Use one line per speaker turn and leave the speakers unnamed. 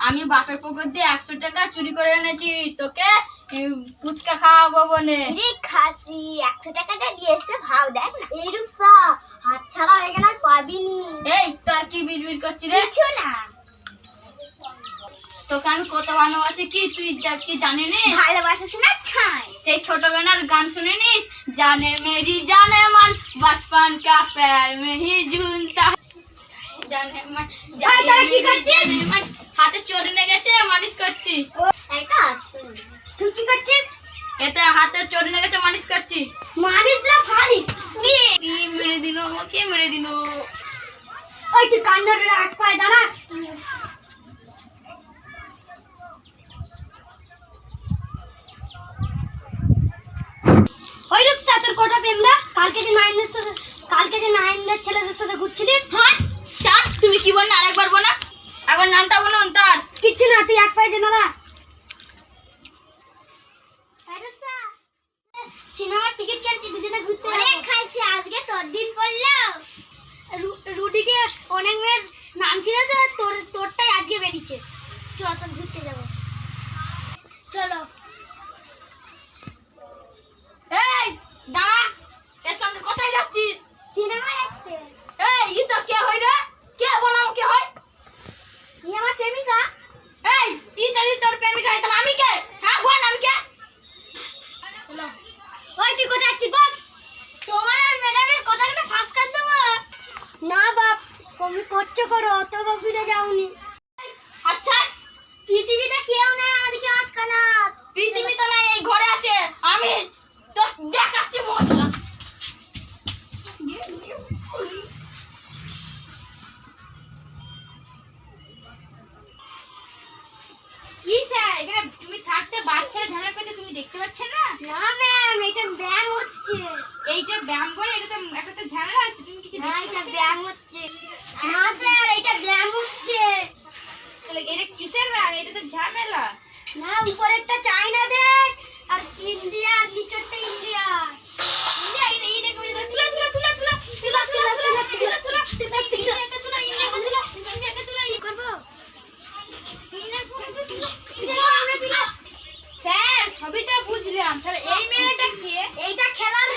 আমি বাপের পকেট দিয়ে 100 টাকা চুরি করে এনেছি, তোকে ফুচকা খাওয়াবো বলে।
খাসি 100 টাকাটা দিয়ে এসে ভাব দেখ না। এই রূপসা হাত ছাড়া হয়ে গেল, আর পাবিনি।
এই তোর কি বিড়বিড় করছিস রে?
কিছু না।
তোকে আমি কত ভালোবাসি কি তুই কি জানিস?
ভালোবাসিস না ছাই।
সেই ছোটবেলার গান শুনে নিস, জানে মেরি জানে মান बचपन का पैर में ही झूलता জানে মান।
তোরা কি করছিস?
হাতে চোট লেগে গেছে, মালিশ করছি।
একটা তুই কি করছিস?
এতে হাতে চোট লেগে গেছে, মালিশ করছি।
মারিস না ফালি।
কি মেরে দিল আমাকে, মেরে দিল।
ওই তুই কান্নার রাখ পায় দাঁড়া। ওই রূপসা তোর কোটা প্রেমরা কালকে যে নাইনের ছেলেদের সাথে ঘুরছিলিস।
হ্যাঁ শাট, তুমি কি বল না, আরেকবার বলো। এখন নামটা বলুন তার।
কিচ্ছু না, তুই এক পায়ে দাঁড়া। সিনেমার টিকিট কেটেছি, দুজনে ঘুরতে যাবো। অনেক খাইছি আজকে, তোর দিন পড়লো। রুডিকে অনেক মেয়ের নাম ছিল তো, তোরটাই আজকে বেরিয়েছে। চল তো ঘুরতে যাবো, চলো।
এই দাঁড়া, এর সঙ্গে কোথায় যাচ্ছিস?
সিনেমা দেখতে।
এই ই তোর কে হয় রে? কে বলো কে হয়?
ই আমার প্রেমিকা।
এই ই যদি তোর প্রেমিকা হয় তাহলে আমি কে? হ্যাঁ বল, আমি কে?
ওই তুই কোথায় যাচ্ছিস বল? তোমার আর ম্যাডামের কথাগুলো ফাঁস করে দেবো। না বাপ, তুমি করছো করো, অত গভীরে যাওনি।
আচ্ছা
পৃথিবীতে কেউ নেই আমাদেরকে আটকানোর।
পৃথিবী তো নাই, এই ঘরে আছে। আমি তোর দেখাচ্ছি মজা। কি স্যার, এখানে তুমি থাকতে বাচ্চারা ঝামেলা করতে তুমি দেখতে পাচ্ছেন না?
না ম্যাম, এটা ব্যায়াম হচ্ছে।
এইটা ব্যায়াম করে, এটা তো একটা ঝামেলা আছে, তুমি কিছু
না,
দেখতে
এটা
পাচ্ছ না?
ব্যায়াম হচ্ছে। না স্যার, এটা ব্যায়াম হচ্ছে।
তাহলে এটা কিসের ব্যায়াম? এটা তো ঝামেলা।
না, উপরেরটা চায়না দেখ, আর ইন্ডিয়া, আর নিচেরটা ইন্ডিয়া।
স্যার সবই তো বুঝলাম, তাহলে এই মেয়েটা কে?
এইটা খেলার